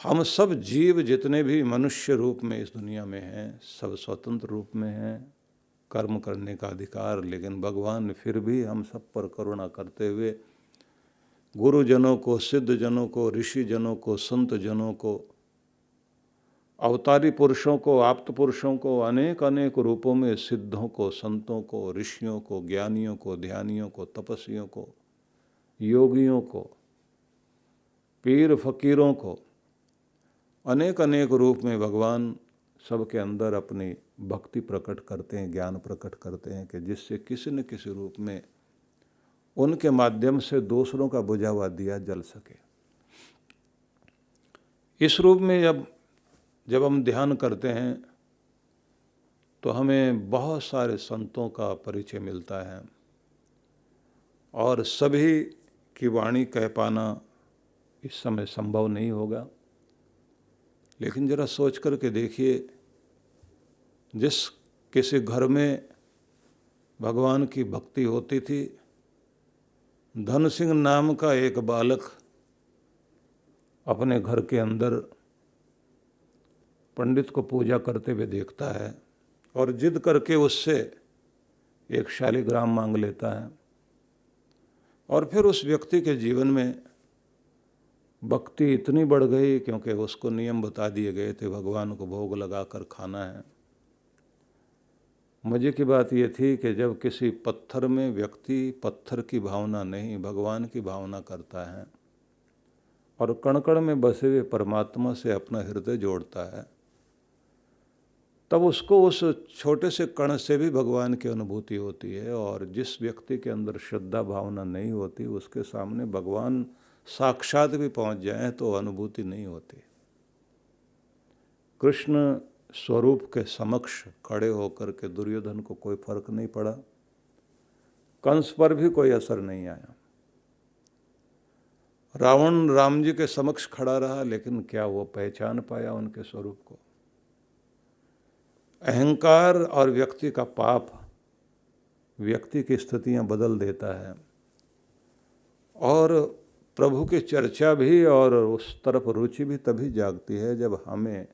हम सब जीव जितने भी मनुष्य रूप में इस दुनिया में हैं, सब स्वतंत्र रूप में हैं, कर्म करने का अधिकार, लेकिन भगवान फिर भी हम सब पर करुणा करते हुए गुरुजनों को, सिद्ध जनों को, ऋषि जनों को, संत जनों को, अवतारी पुरुषों को, आप्त पुरुषों को, अनेक अनेक रूपों में सिद्धों को, संतों को, ऋषियों को, ज्ञानियों को, ध्यानियों को, तपस्वियों को, योगियों को, पीर फकीरों को, अनेक अनेक रूप में भगवान सबके अंदर अपनी भक्ति प्रकट करते हैं, ज्ञान प्रकट करते हैं कि जिससे किसी न किसी रूप में उनके माध्यम से दूसरों का बुझा हुआ दिया जल सके। इस रूप में जब हम ध्यान करते हैं तो हमें बहुत सारे संतों का परिचय मिलता है और सभी की वाणी कह पाना इस समय संभव नहीं होगा, लेकिन जरा सोच कर के देखिए, जिस किसी घर में भगवान की भक्ति होती थी, धन सिंह नाम का एक बालक अपने घर के अंदर पंडित को पूजा करते हुए देखता है और जिद करके उससे एक शालिग्राम मांग लेता है, और फिर उस व्यक्ति के जीवन में भक्ति इतनी बढ़ गई क्योंकि उसको नियम बता दिए गए थे, भगवान को भोग लगाकर खाना है। मजे की बात यह थी कि जब किसी पत्थर में व्यक्ति पत्थर की भावना नहीं, भगवान की भावना करता है और कण कण में बसे हुए परमात्मा से अपना हृदय जोड़ता है, तब उसको उस छोटे से कण से भी भगवान की अनुभूति होती है। और जिस व्यक्ति के अंदर श्रद्धा भावना नहीं होती, उसके सामने भगवान साक्षात भी पहुंच जाए तो अनुभूति नहीं होती। कृष्ण स्वरूप के समक्ष खड़े होकर के दुर्योधन को कोई फर्क नहीं पड़ा, कंस पर भी कोई असर नहीं आया। रावण राम जी के समक्ष खड़ा रहा, लेकिन क्या वो पहचान पाया उनके स्वरूप को? अहंकार और व्यक्ति का पाप व्यक्ति की स्थितियां बदल देता है, और प्रभु की चर्चा भी और उस तरफ रुचि भी तभी जागती है जब हमें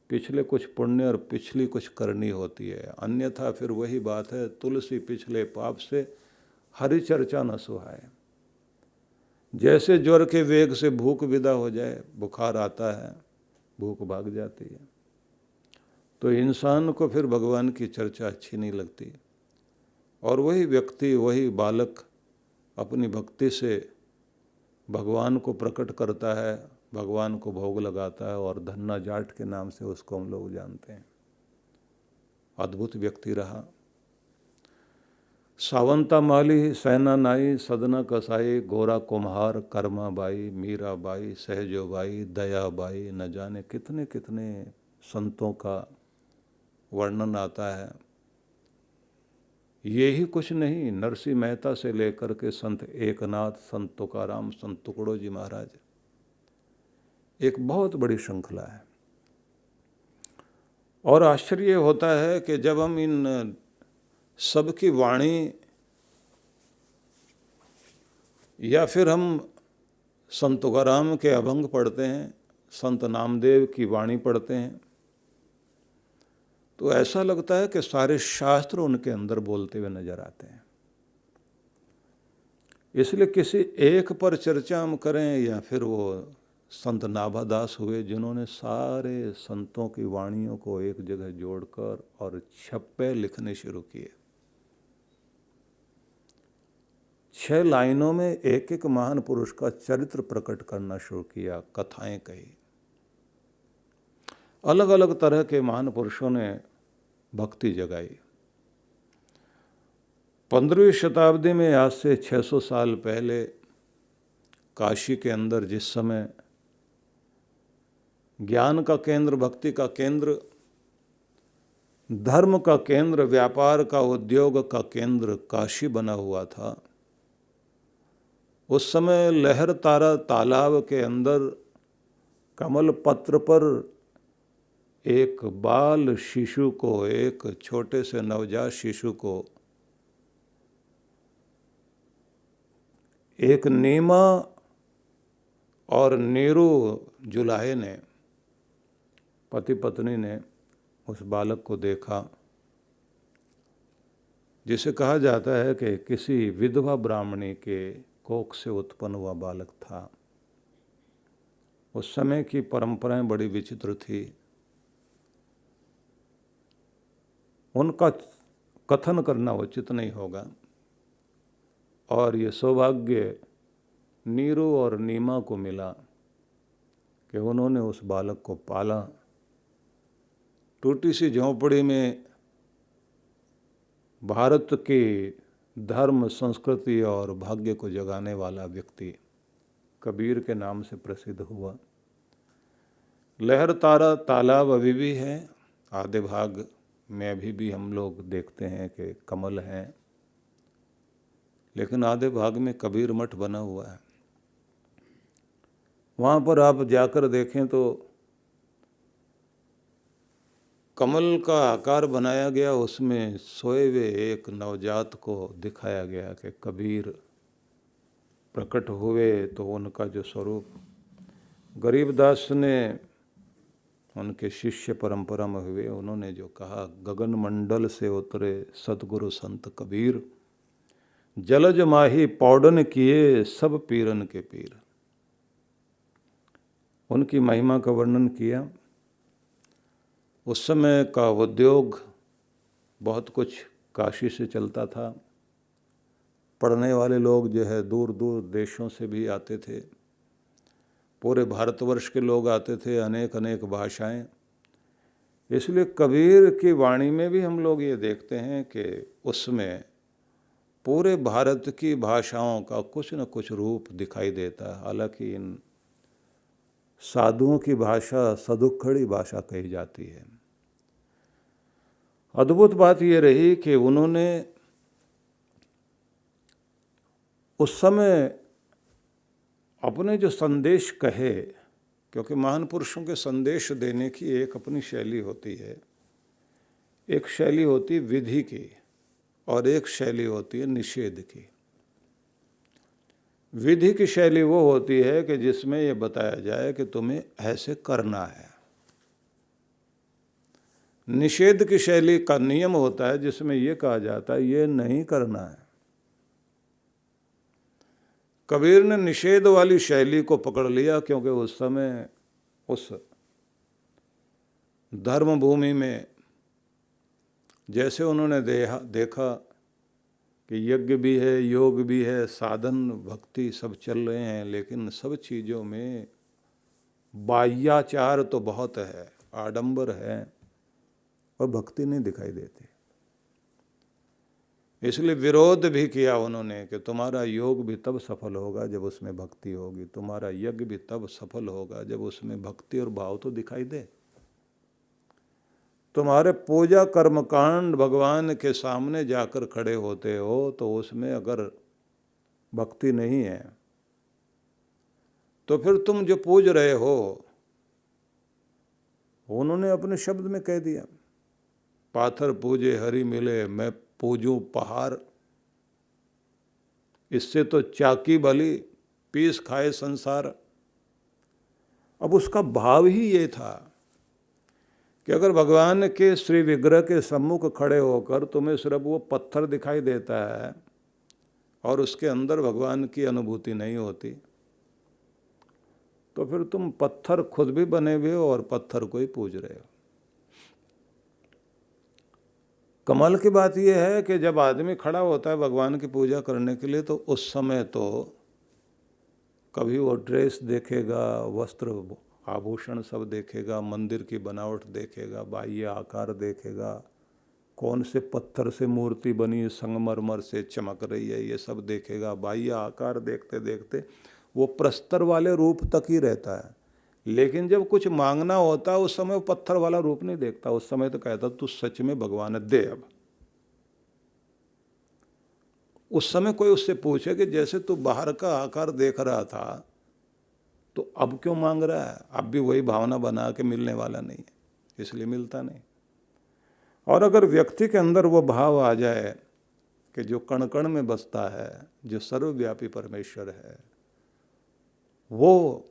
पिछले कुछ पुण्य और पिछली कुछ करनी होती है। अन्यथा फिर वही बात है, तुलसी पिछले पाप से हरि चर्चा न सुहाए। जैसे ज्वर के वेग से भूख विदा हो जाए, बुखार आता है, भूख भाग जाती है, तो इंसान को फिर भगवान की चर्चा अच्छी नहीं लगती। और वही व्यक्ति, वही बालक अपनी भक्ति से भगवान को प्रकट करता है, भगवान को भोग लगाता है, और धन्ना जाट के नाम से उसको हम लोग जानते हैं। अद्भुत व्यक्ति रहा। सावंता माली, सैना नाई, सदना कसाई, गोरा कुम्हार, कर्मा बाई, मीरा बाई, सहजो बाई, दया बाई, न जाने कितने कितने संतों का वर्णन आता है। ये ही कुछ नहीं, नरसिंह मेहता से लेकर के संत एकनाथ, संत तुकाराम, संत टुकड़ो जी महाराज, एक बहुत बड़ी श्रृंखला है। और आश्चर्य होता है कि जब हम इन सबकी वाणी या फिर हम संत तुकाराम के अभंग पढ़ते हैं, संत नामदेव की वाणी पढ़ते हैं, तो ऐसा लगता है कि सारे शास्त्र उनके अंदर बोलते हुए नजर आते हैं। इसलिए किसी एक पर चर्चा हम करें, या फिर वो संत नाभादास हुए जिन्होंने सारे संतों की वाणियों को एक जगह जोड़कर और छप्पे लिखने शुरू किए। 6 लाइनों में एक एक महान पुरुष का चरित्र प्रकट करना शुरू किया, कथाएं कही। अलग अलग तरह के महान पुरुषों ने भक्ति जगाई। 15वीं शताब्दी में, आज से 600 साल पहले, काशी के अंदर जिस समय ज्ञान का केंद्र, भक्ति का केंद्र, धर्म का केंद्र, व्यापार का, उद्योग का केंद्र काशी बना हुआ था, उस समय लहर तारा तालाब के अंदर कमल पत्र पर एक बाल शिशु को, एक छोटे से नवजात शिशु को एक नीमा और नीरू जुलाहे ने, पति पत्नी ने उस बालक को देखा, जिसे कहा जाता है कि किसी विधवा ब्राह्मणी के कोख से उत्पन्न हुआ बालक था। उस समय की परंपराएं बड़ी विचित्र थी। उनका कथन करना उचित नहीं होगा। और ये सौभाग्य नीरू और नीमा को मिला कि उन्होंने उस बालक को पाला। टूटी सी झोंपड़ी में भारत की धर्म, संस्कृति और भाग्य को जगाने वाला व्यक्ति कबीर के नाम से प्रसिद्ध हुआ। लहर तारा तालाब अभी भी है, आधे भाग में अभी भी हम लोग देखते हैं कि कमल हैं, लेकिन आधे भाग में कबीर मठ बना हुआ है। वहाँ पर आप जाकर देखें तो कमल का आकार बनाया गया, उसमें सोए हुए एक नवजात को दिखाया गया कि कबीर प्रकट हुए तो उनका जो स्वरूप, गरीबदास ने उनके शिष्य परंपरा में हुए, उन्होंने जो कहा, गगन मंडल से उतरे सतगुरु संत कबीर, जलज माही पौड़न किए सब पीरन के पीर। उनकी महिमा का वर्णन किया। उस समय का उद्योग बहुत कुछ काशी से चलता था। पढ़ने वाले लोग जो है दूर दूर देशों से भी आते थे, पूरे भारतवर्ष के लोग आते थे, अनेक अनेक भाषाएं। इसलिए कबीर की वाणी में भी हम लोग ये देखते हैं कि उसमें पूरे भारत की भाषाओं का कुछ न कुछ रूप दिखाई देता है। हालांकि इन साधुओं की भाषा सदुक्खड़ी भाषा कही जाती है। अद्भुत बात ये रही कि उन्होंने उस समय अपने जो संदेश कहे, क्योंकि महान पुरुषों के संदेश देने की एक अपनी शैली होती है। एक शैली होती है विधि की और एक शैली होती है निषेध की। विधि की शैली वो होती है कि जिसमें ये बताया जाए कि तुम्हें ऐसे करना है। निषेध की शैली का नियम होता है जिसमें ये कहा जाता है ये नहीं करना है। कबीर ने निषेध वाली शैली को पकड़ लिया, क्योंकि उस समय उस धर्म भूमि में जैसे उन्होंने देखा कि यज्ञ भी है, योग भी है, साधन भक्ति सब चल रहे हैं, लेकिन सब चीज़ों में बाह्याचार तो बहुत है, आडंबर है और भक्ति नहीं दिखाई देती। इसलिए विरोध भी किया उन्होंने कि तुम्हारा योग भी तब सफल होगा जब उसमें भक्ति होगी, तुम्हारा यज्ञ भी तब सफल होगा जब उसमें भक्ति और भाव तो दिखाई दे। तुम्हारे पूजा कर्मकांड भगवान के सामने जाकर खड़े होते हो तो उसमें अगर भक्ति नहीं है तो फिर तुम जो पूज रहे हो, उन्होंने अपने शब्द में कह दिया, पाथर पूजे हरि मिले मैं पूजूं पहाड़। इससे तो चाकी भली पीस खाए संसार। अब उसका भाव ही ये था कि अगर भगवान के श्री विग्रह के सम्मुख खड़े होकर तुम्हें सिर्फ वो पत्थर दिखाई देता है और उसके अंदर भगवान की अनुभूति नहीं होती, तो फिर तुम पत्थर खुद भी बने हुए हो और पत्थर को ही पूज रहे हो। कमाल की बात यह है कि जब आदमी खड़ा होता है भगवान की पूजा करने के लिए, तो उस समय तो कभी वो ड्रेस देखेगा, वस्त्र आभूषण सब देखेगा, मंदिर की बनावट देखेगा, बाह्य आकार देखेगा, कौन से पत्थर से मूर्ति बनी, संगमरमर से चमक रही है, ये सब देखेगा। बाह्य आकार देखते देखते वो प्रस्तर वाले रूप तक ही रहता है, लेकिन जब कुछ मांगना होता है उस समय वो पत्थर वाला रूप नहीं देखता। उस समय तो कहता तू सच में भगवान दे। अब उस समय कोई उससे पूछे कि जैसे तू बाहर का आकार देख रहा था तो अब क्यों मांग रहा है, अब भी वही भावना बना के मिलने वाला नहीं है, इसलिए मिलता नहीं। और अगर व्यक्ति के अंदर वो भाव आ जाए कि जो कण कण में बसता है, जो सर्वव्यापी परमेश्वर है, वो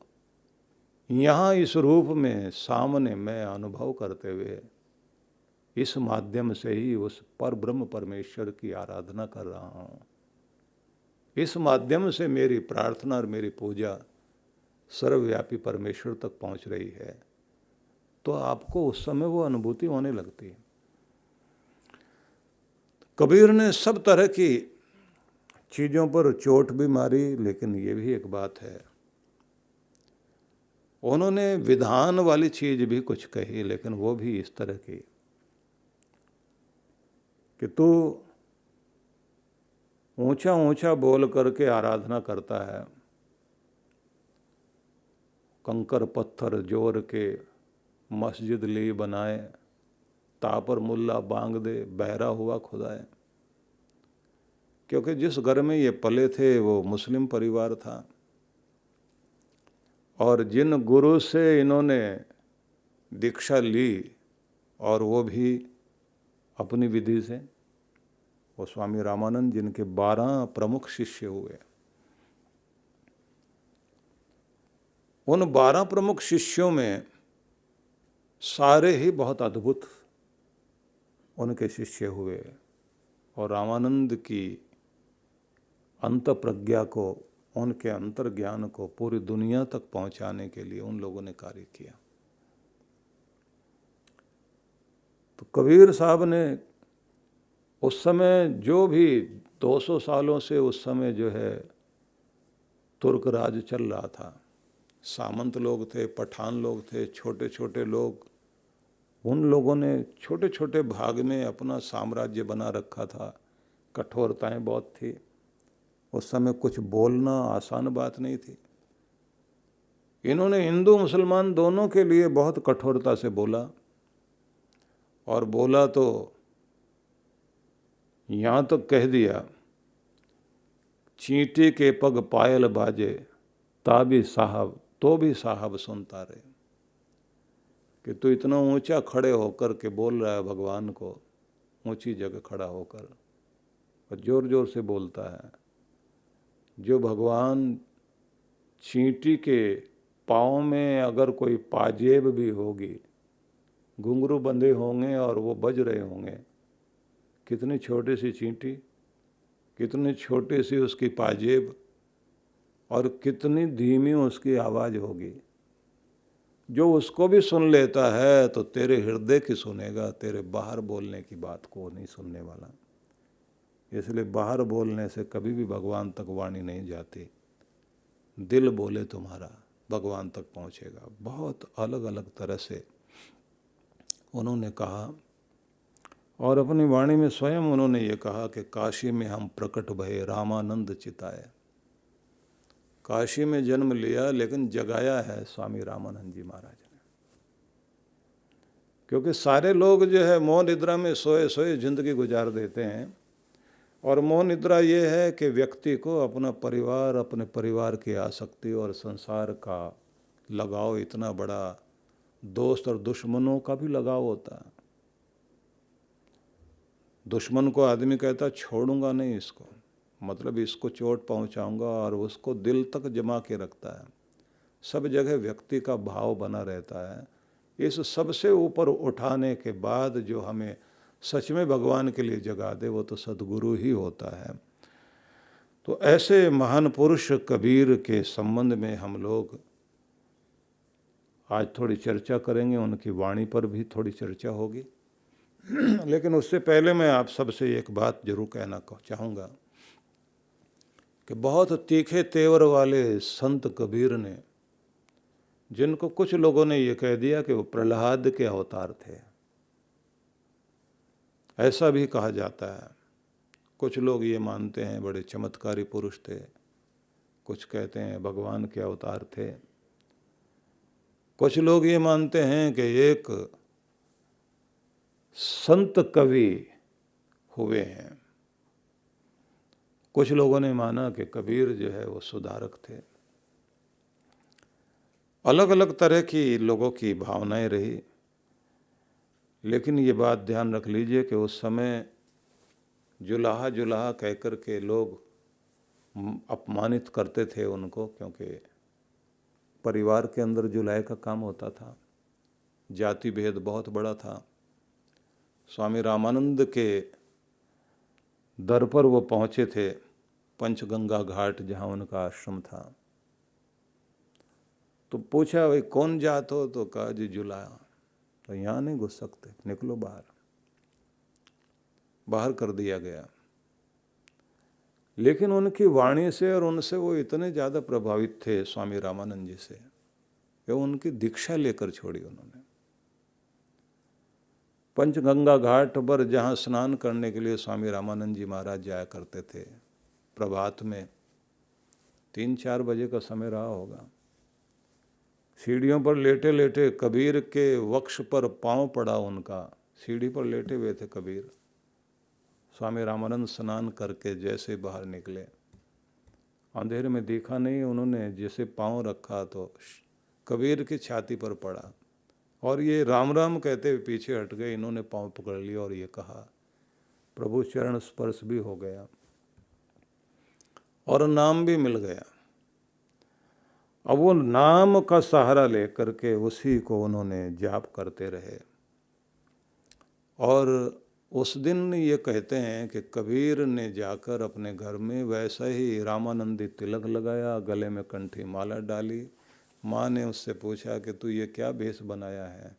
यहाँ इस रूप में सामने मैं अनुभव करते हुए इस माध्यम से ही उस पर ब्रह्म परमेश्वर की आराधना कर रहा हूँ। इस माध्यम से मेरी प्रार्थना और मेरी पूजा सर्वव्यापी परमेश्वर तक पहुँच रही है, तो आपको उस समय वो अनुभूति होने लगती है। कबीर ने सब तरह की चीज़ों पर चोट भी मारी, लेकिन ये भी एक बात है, उन्होंने विधान वाली चीज़ भी कुछ कही, लेकिन वो भी इस तरह की कि तू ऊंचा ऊंचा बोल करके आराधना करता है, कंकर पत्थर जोड़ के मस्जिद ली बनाए, तापर मुल्ला बांग दे बहरा हुआ खुदाए। क्योंकि जिस घर में ये पले थे वो मुस्लिम परिवार था, और जिन गुरु से इन्होंने दीक्षा ली और वो भी अपनी विधि से, वो स्वामी रामानंद जिनके 12 प्रमुख शिष्य हुए। उन 12 प्रमुख शिष्यों में सारे ही बहुत अद्भुत उनके शिष्य हुए, और रामानंद की अंत प्रज्ञा को, उनके अंतर ज्ञान को पूरी दुनिया तक पहुंचाने के लिए उन लोगों ने कार्य किया। तो कबीर साहब ने उस समय जो भी 200 सालों से उस समय जो है तुर्क राज चल रहा था, सामंत लोग थे, पठान लोग थे, छोटे छोटे लोग, उन लोगों ने छोटे छोटे भाग में अपना साम्राज्य बना रखा था। कठोरताएं बहुत थी उस समय, कुछ बोलना आसान बात नहीं थी। इन्होंने हिंदू मुसलमान दोनों के लिए बहुत कठोरता से बोला, और बोला तो यहाँ तक कह दिया, चींटी के पग पायल बाजे तो भी साहब सुनता रहे। कि तू इतना ऊंचा खड़े होकर के बोल रहा है भगवान को, ऊंची जगह खड़ा होकर, और जोर जोर से बोलता है। जो भगवान चींटी के पाँव में अगर कोई पाजेब भी होगी, घुंघरू बंधे होंगे और वो बज रहे होंगे, कितनी छोटी सी चींटी, कितनी छोटी सी उसकी पाजेब, और कितनी धीमी उसकी आवाज़ होगी। जो उसको भी सुन लेता है तो तेरे हृदय की सुनेगा, तेरे बाहर बोलने की बात को नहीं सुनने वाला। इसलिए बाहर बोलने से कभी भी भगवान तक वाणी नहीं जाती। दिल बोले तुम्हारा भगवान तक पहुँचेगा। बहुत अलग अलग तरह से उन्होंने कहा, और अपनी वाणी में स्वयं उन्होंने ये कहा कि काशी में हम प्रकट भये रामानंद चिताए। काशी में जन्म लिया लेकिन जगाया है स्वामी रामानंद जी महाराज ने। क्योंकि सारे लोग जो है मोह निद्रा में सोए सोए जिंदगी गुजार देते हैं, और मोह निद्रा ये है कि व्यक्ति को अपना परिवार, अपने परिवार की आसक्ति और संसार का लगाव इतना बड़ा, दोस्त और दुश्मनों का भी लगाव होता है। दुश्मन को आदमी कहता छोड़ूंगा नहीं इसको, मतलब इसको चोट पहुंचाऊंगा, और उसको दिल तक जमा के रखता है। सब जगह व्यक्ति का भाव बना रहता है। इस सबसे ऊपर उठाने के बाद जो हमें सच में भगवान के लिए जगा दे, वो तो सद्गुरु ही होता है। तो ऐसे महान पुरुष कबीर के संबंध में हम लोग आज थोड़ी चर्चा करेंगे, उनकी वाणी पर भी थोड़ी चर्चा होगी। लेकिन उससे पहले मैं आप सबसे एक बात जरूर कहना चाहूँगा कि बहुत तीखे तेवर वाले संत कबीर ने, जिनको कुछ लोगों ने ये कह दिया कि वो प्रहलाद के अवतार थे, ऐसा भी कहा जाता है। कुछ लोग ये मानते हैं बड़े चमत्कारी पुरुष थे, कुछ कहते हैं भगवान के अवतार थे, कुछ लोग ये मानते हैं कि एक संत कवि हुए हैं। कुछ लोगों ने माना कि कबीर जो है वो सुधारक थे। अलग अलग तरह की लोगों की भावनाएं रही, लेकिन ये बात ध्यान रख लीजिए कि उस समय जुलाहा जुलाहा कहकर के लोग अपमानित करते थे उनको, क्योंकि परिवार के अंदर जुलाई का काम होता था, जाति भेद बहुत बड़ा था। स्वामी रामानंद के दर पर वो पहुँचे थे, पंचगंगा घाट जहाँ उनका आश्रम था। तो पूछा, भाई कौन जात हो? तो कहा जी जुला। तो यहाँ नहीं घुस सकते, निकलो बाहर। बाहर कर दिया गया। लेकिन उनकी वाणी से और उनसे वो इतने ज़्यादा प्रभावित थे स्वामी रामानंद जी से कि उनकी दीक्षा लेकर छोड़ी उन्होंने। पंचगंगा घाट पर जहाँ स्नान करने के लिए स्वामी रामानंद जी महाराज जाया करते थे, प्रभात में 3-4 बजे का समय रहा होगा, सीढ़ियों पर लेटे लेटे कबीर के वक्ष पर पांव पड़ा उनका, सीढ़ी पर लेटे हुए थे कबीर। स्वामी रामानंद स्नान करके जैसे बाहर निकले, अंधेरे में देखा नहीं उन्होंने, जैसे पांव रखा तो कबीर की छाती पर पड़ा और ये राम राम कहते हुए पीछे हट गए। इन्होंने पांव पकड़ लिया और ये कहा, प्रभु चरण स्पर्श भी हो गया और नाम भी मिल गया। अब वो नाम का सहारा लेकर के उसी को उन्होंने जाप करते रहे। और उस दिन ये कहते हैं कि कबीर ने जाकर अपने घर में वैसा ही रामानंदी तिलक लगाया, गले में कंठी माला डाली। माँ ने उससे पूछा कि तू ये क्या भेष बनाया है?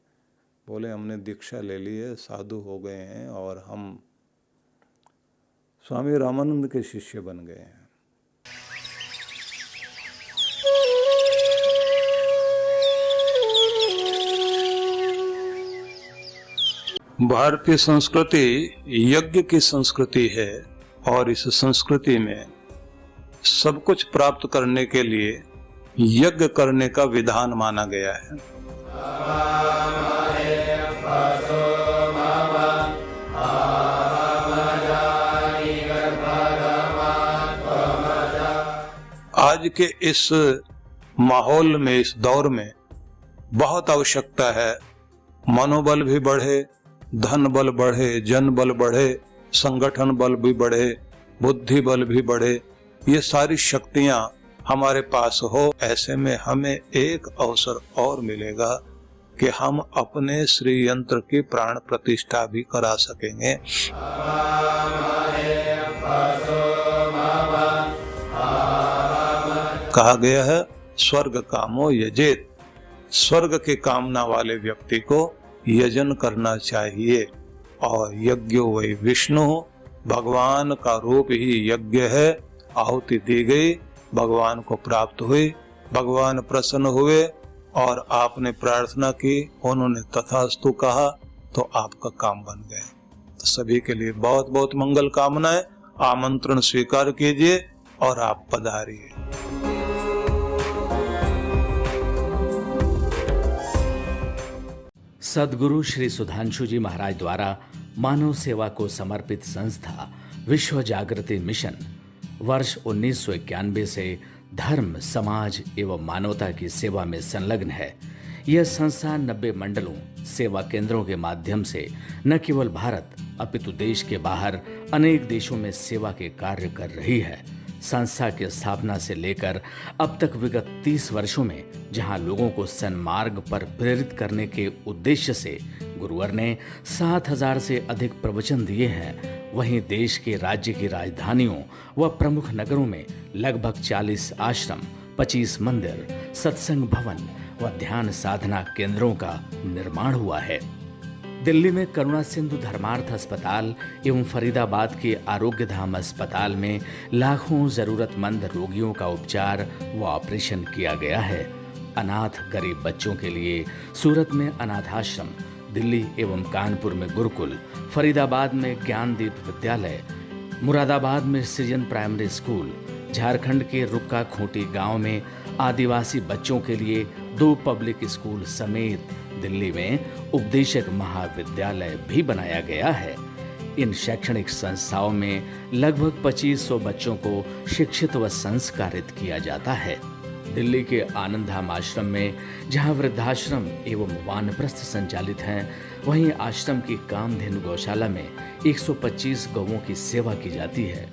बोले हमने दीक्षा ले ली है, साधु हो गए हैं और हम स्वामी रामानंद के शिष्य बन गए हैं। भारतीय संस्कृति यज्ञ की संस्कृति है और इस संस्कृति में सब कुछ प्राप्त करने के लिए यज्ञ करने का विधान माना गया है। आज के इस माहौल में, इस दौर में बहुत आवश्यकता है मनोबल भी बढ़े, धन बल बढ़े, जन बल बढ़े, संगठन बल भी बढ़े, बुद्धि बल भी बढ़े, ये सारी शक्तियां हमारे पास हो। ऐसे में हमें एक अवसर और मिलेगा कि हम अपने श्री यंत्र की प्राण प्रतिष्ठा भी करा सकेंगे। कहा गया है स्वर्ग कामो यजेत, स्वर्ग के कामना वाले व्यक्ति को यजन करना चाहिए। और यज्ञो वै विष्णु, भगवान का रूप ही यज्ञ है। आहुति दी गई, भगवान को प्राप्त हुई, भगवान प्रसन्न हुए और आपने प्रार्थना की, उन्होंने तथास्तु कहा तो आपका काम बन गया। तो सभी के लिए बहुत बहुत मंगल कामनाएं। आमंत्रण स्वीकार कीजिए और आप पधारिए। सद्गुरु श्री सुधांशु जी महाराज द्वारा मानव सेवा को समर्पित संस्था विश्व जागृति मिशन वर्ष 1991 से धर्म, समाज एवं मानवता की सेवा में संलग्न है। यह संस्था 90 मंडलों, सेवा केंद्रों के माध्यम से न केवल भारत अपितु देश के बाहर अनेक देशों में सेवा के कार्य कर रही है। संस्था की स्थापना से लेकर अब तक विगत 30 वर्षों में जहां लोगों को सन्मार्ग पर प्रेरित करने के उद्देश्य से गुरुवर ने 7000 से अधिक प्रवचन दिए हैं, वहीं देश के राज्य की राजधानियों व प्रमुख नगरों में लगभग 40 आश्रम, 25 मंदिर, सत्संग भवन व ध्यान साधना केंद्रों का निर्माण हुआ है। दिल्ली में करुणा सिंधु धर्मार्थ अस्पताल एवं फरीदाबाद के आरोग्य धाम अस्पताल में लाखों जरूरतमंद रोगियों का उपचार व ऑपरेशन किया गया है। अनाथ गरीब बच्चों के लिए सूरत में अनाथाश्रम, दिल्ली एवं कानपुर में गुरुकुल, फरीदाबाद में ज्ञानदीप विद्यालय, मुरादाबाद में सृजन प्राइमरी स्कूल, झारखंड के रुक्का खूंटी गांव में आदिवासी बच्चों के लिए 2 पब्लिक स्कूल समेत दिल्ली में उपदेशक महाविद्यालय भी बनाया गया है। इन शैक्षणिक संस्थाओं में लगभग 2500 बच्चों को शिक्षित व संस्कारित किया जाता है। दिल्ली के आनंदधाम आश्रम में जहां वृद्धाश्रम एवं वानप्रस्थ संचालित हैं, वहीं आश्रम की कामधेनु गौशाला में 125 गौओं की सेवा की जाती है।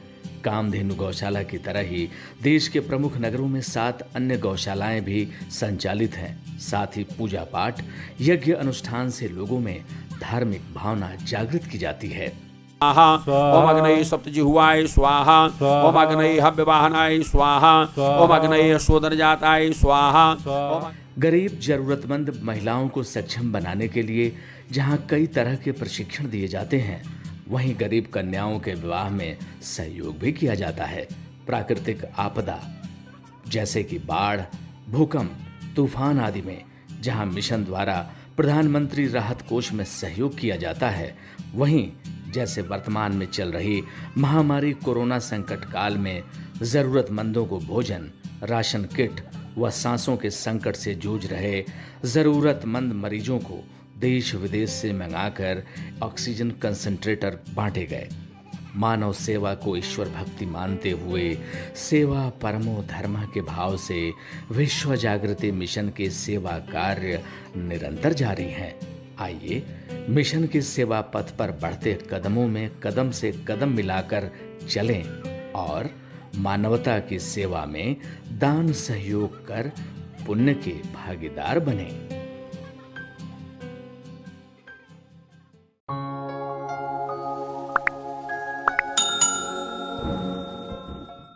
कामधेनु गौशाला की तरह ही देश के प्रमुख नगरों में 7 अन्य गौशालाएं भी संचालित हैं। साथ ही पूजा पाठ, यज्ञ अनुष्ठान से लोगों में धार्मिक भावना जागृत की जाती है। ओम अग्नये सप्तजिह्वाय स्वाहा, ओम अग्नये हव्यवाहनाय स्वाहा, ओम अग्नये शोधनजाताय स्वाहा। गरीब जरूरतमंद महिलाओं को सक्षम बनाने के लिए जहां कई तरह के प्रशिक्षण दिए जाते हैं, वहीं गरीब कन्याओं के विवाह में सहयोग भी किया जाता है। प्राकृतिक आपदा जैसे कि बाढ़, भूकंप, तूफान आदि में जहां मिशन द्वारा प्रधानमंत्री राहत कोष में सहयोग किया जाता है, वहीं जैसे वर्तमान में चल रही महामारी कोरोना संकट काल में जरूरतमंदों को भोजन, राशन किट व सांसों के संकट से जूझ रहे जरूरतमंद मरीजों को देश विदेश से मंगाकर ऑक्सीजन कंसंट्रेटर बांटे गए। मानव सेवा को ईश्वर भक्ति मानते हुए सेवा परमो धर्म के भाव से विश्व जागृति मिशन के सेवा कार्य निरंतर जारी हैं। आइए मिशन के सेवा पथ पर बढ़ते कदमों में कदम से कदम मिलाकर चलें और मानवता की सेवा में दान सहयोग कर पुण्य के भागीदार बनें।